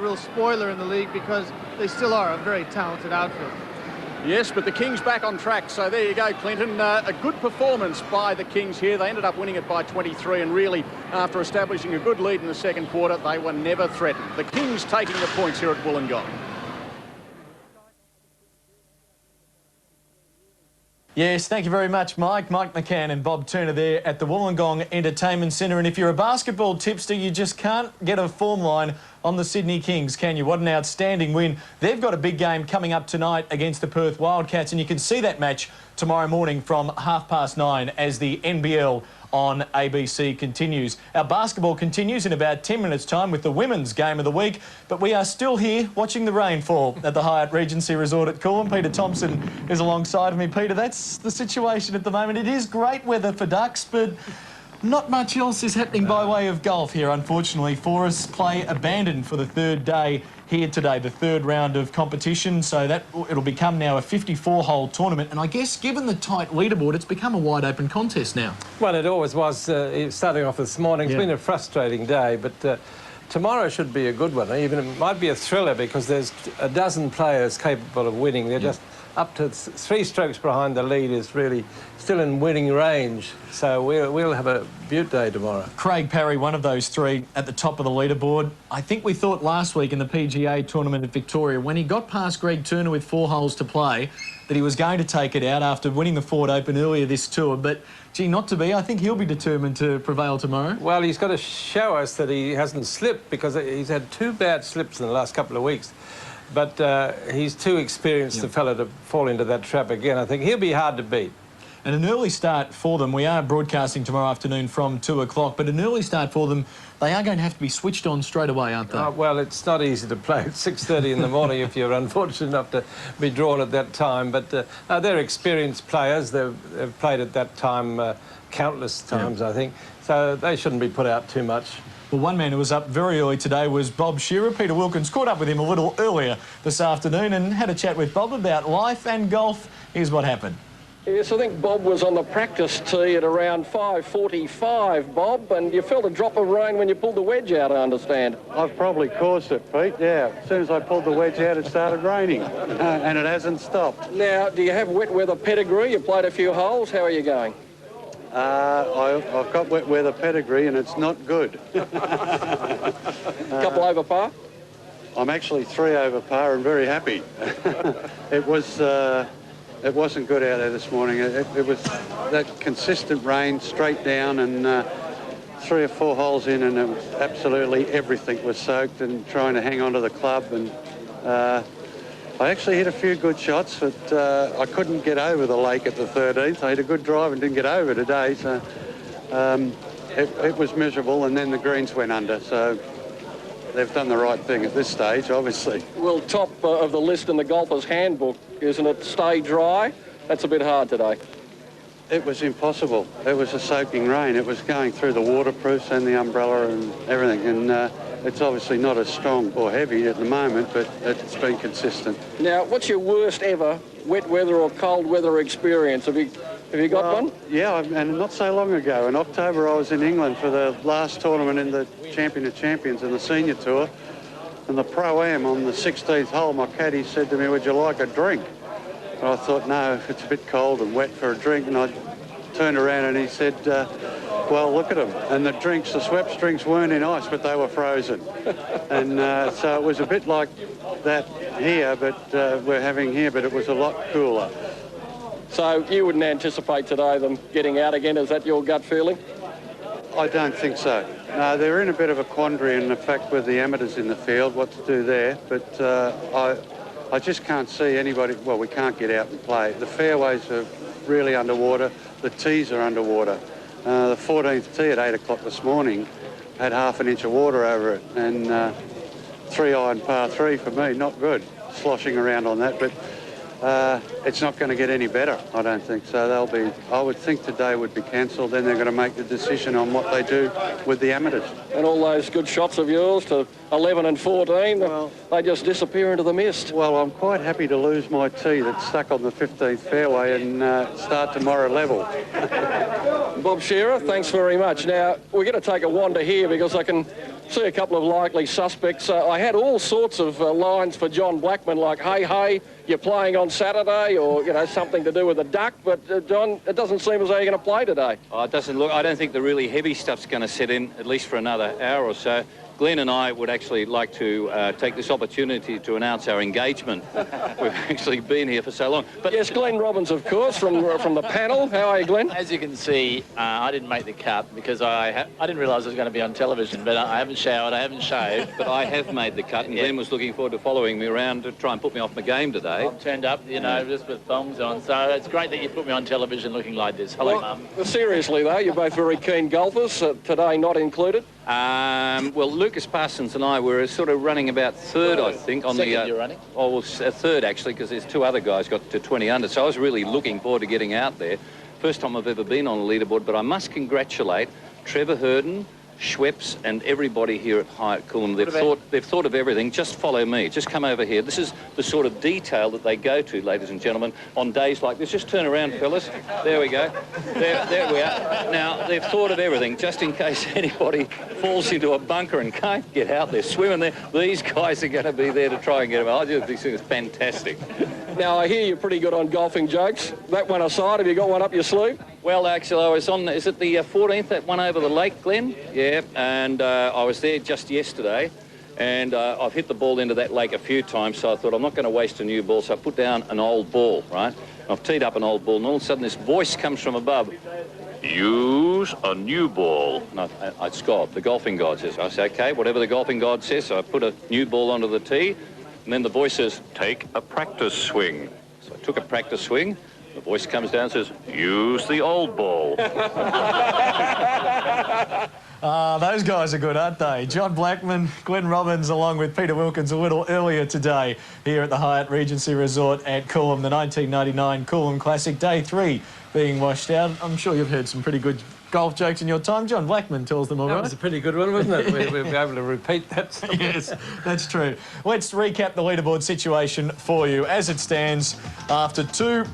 real spoiler in the league because they still are a very talented outfit. Yes, but the Kings back on track. So there you go, Clinton. A good performance by the Kings here. They ended up winning it by 23, and really, after establishing a good lead in the second quarter, they were never threatened. The Kings taking the points here at Wollongong. Yes, thank you very much, Mike. Mike McCann and Bob Turner there at the Wollongong Entertainment Centre. And if you're a basketball tipster, you just can't get a form line on the Sydney Kings, can you? What an outstanding win. They've got a big game coming up tonight against the Perth Wildcats, and you can see that match tomorrow morning from 9:30 as the NBL on ABC continues. Our basketball continues in about 10 minutes' time with the women's game of the week, but we are still here watching the rain fall at the Hyatt Regency Resort at Coolum. Peter Thompson is alongside of me. Peter, that's the situation at the moment. It is great weather for ducks, but not much else is happening by way of golf here, unfortunately, for us. Play abandoned for the third day here today, the third round of competition, so that it'll become now a 54-hole tournament. And I guess, given the tight leaderboard, it's become a wide-open contest now. Well, it always was. Starting off this morning, it's been a frustrating day, but tomorrow should be a good one. Even it might be a thriller because there's a dozen players capable of winning. They're just up to 3 strokes behind the lead, is really still in winning range. So we'll have a beaut day tomorrow. Craig Parry, one of those 3 at the top of the leaderboard. I think we thought last week in the PGA tournament at Victoria, when he got past Greg Turner with 4 holes to play, that he was going to take it out after winning the Ford Open earlier this tour. But, gee, not to be. I think he'll be determined to prevail tomorrow. Well, he's got to show us that he hasn't slipped, because he's had 2 bad slips in the last couple of weeks. But he's too experienced a fella to fall into that trap again. I think he'll be hard to beat. And an early start for them. We are broadcasting tomorrow afternoon from 2 o'clock, but an early start for them, they are going to have to be switched on straight away, aren't they? Well, it's not easy to play at 6:30 in the morning if you're unfortunate enough to be drawn at that time. But they're experienced players. They've played at that time countless times, I think. So they shouldn't be put out too much. Well, one man who was up very early today was Bob Shearer. Peter Wilkins caught up with him a little earlier this afternoon and had a chat with Bob about life and golf. Here's what happened. Yes, I think Bob was on the practice tee at around 5:45, Bob, and you felt a drop of rain when you pulled the wedge out, I understand. I've probably caused it, Pete, yeah. As soon as I pulled the wedge out, it started raining, and it hasn't stopped. Now, do you have wet weather pedigree? You played a few holes. How are you going? I've got wet weather pedigree, and it's not good. Couple over par? I'm actually 3 over par and very happy. It wasn't good out there this morning. It was that consistent rain straight down, and 3 or 4 holes in, and it was absolutely everything was soaked, and trying to hang on to the club. And I actually hit a few good shots, but I couldn't get over the lake at the 13th. I hit a good drive and didn't get over today, so it was miserable, and then the greens went under. So they've done the right thing at this stage, obviously. Well, top of the list in the golfer's handbook, isn't it? Stay dry. That's a bit hard today. It was impossible. It was a soaking rain. It was going through the waterproofs and the umbrella and everything. And it's obviously not as strong or heavy at the moment, but it's been consistent. Now, what's your worst ever wet weather or cold weather experience? Have you got one? Yeah, and not so long ago. In October, I was in England for the last tournament in the Champion of Champions in the Senior Tour. And the Pro-Am on the 16th hole, my caddy said to me, "Would you like a drink?" And I thought, no, it's a bit cold and wet for a drink. And I turned around and he said, well, look at them. And the drinks, the Schweppes drinks weren't in ice, but they were frozen. And so it was a bit like that here, but we're having here, but it was a lot cooler. So you wouldn't anticipate today them getting out again? Is that your gut feeling? I don't think so. No, they're in a bit of a quandary in the fact with the amateurs in the field, what to do there. But I just can't see anybody. Well, we can't get out and play. The fairways are really underwater. The tees are underwater. The 14th tee at 8 o'clock this morning had half an inch of water over it, and 3-iron par 3 for me, not good. Sloshing around on that, but it's not going to get any better, I don't think. So they'll be, I would think today would be cancelled, then they're going to make the decision on what they do with the amateurs. And all those good shots of yours to 11 and 14, well, they just disappear into the mist. Well, I'm quite happy to lose my tee that's stuck on the 15th fairway and start tomorrow level. Bob Shearer, thanks very much. Now, we're going to take a wander here because I can see a couple of likely suspects. I had all sorts of lines for John Blackman, like, hey, you're playing on Saturday, or, you know, something to do with the duck. But, John, it doesn't seem as though you're going to play today. Oh, it doesn't look. I don't think the really heavy stuff's going to set in, at least for another hour or so. Glenn and I would actually like to take this opportunity to announce our engagement. We've actually been here for so long. But yes, Glenn Robbins, of course, from the panel. How are you, Glenn? As you can see, I didn't make the cut because I didn't realise I was going to be on television, but I haven't showered, I haven't shaved. But I have made the cut, and Glenn was looking forward to following me around to try and put me off my game today. I've turned up, you know, just with thongs on, so it's great that you put me on television looking like this. Hello, Mum. Seriously, though, you're both very keen golfers, today not included. Well, Lucas Parsons and I were sort of running about third, I think, on Second you're running? Oh, well, third, actually, because there's two other guys got to 20 under, so I was really looking forward to getting out there. First time I've ever been on a leaderboard, but I must congratulate Trevor Herden, Schweppes and everybody here at Hyatt Coolum. They've thought of everything. Just follow me. Just come over here. This is the sort of detail that they go to, ladies and gentlemen, on days like this. Just turn around, fellas. There we go. There we are. Now, they've thought of everything, just in case anybody falls into a bunker and can't get out there, swimming there. These guys are going to be there to try and get them out. I just think this is fantastic. Now, I hear you're pretty good on golfing jokes. That one aside, have you got one up your sleeve? Well, actually, I was on, is it the 14th, that one over the lake, Glenn? Yeah, and I was there just yesterday, and I've hit the ball into that lake a few times, so I thought I'm not going to waste a new ball, so I put down an old ball, right? I've teed up an old ball, and all of a sudden this voice comes from above. Use a new ball. No, I scoffed. The golfing god says. I say, okay, whatever the golfing god says, so I put a new ball onto the tee, and then the voice says, take a practice swing. So I took a practice swing. The voice comes down and says, use the old ball. Those guys are good, aren't they? John Blackman, Glenn Robbins, along with Peter Wilkins a little earlier today here at the Hyatt Regency Resort at Coolum, the 1999 Coolum Classic, Day 3 being washed out. I'm sure you've heard some pretty good golf jokes in your time. John Blackman tells them all right. That was a pretty good one, wasn't it? We'll be able to repeat that. Yes, that's true. Let's recap the leaderboard situation for you. As it stands, after 2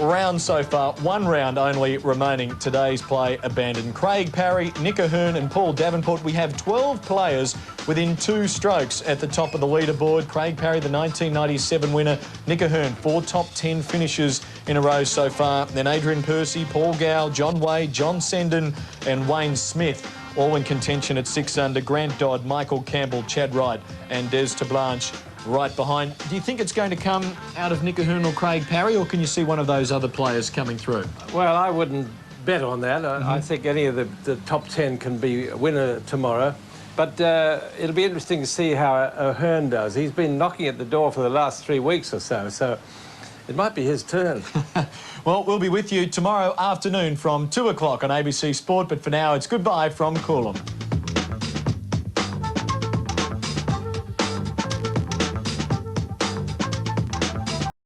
rounds so far, 1 round only remaining. Today's play abandoned. Craig Parry, Nick Ahern and Paul Davenport. We have 12 players within 2 strokes at the top of the leaderboard. Craig Parry, the 1997 winner. Nick Ahern, 4 top 10 finishes in a row so far. Then Adrian Percy, Paul Gow, John Wade, John Sendon and Wayne Smith, all in contention at 6 under. Grant Dodd, Michael Campbell, Chad Wright and Des Tablanche right behind. Do you think it's going to come out of Nick Ahern or Craig Parry, or can you see one of those other players coming through? Well, I wouldn't bet on that. I think any of the top 10 can be a winner tomorrow. But it'll be interesting to see how Ahern does. He's been knocking at the door for the last 3 weeks or so, so it might be his turn. Well, we'll be with you tomorrow afternoon from 2 o'clock on ABC Sport, but for now, it's goodbye from Coolum.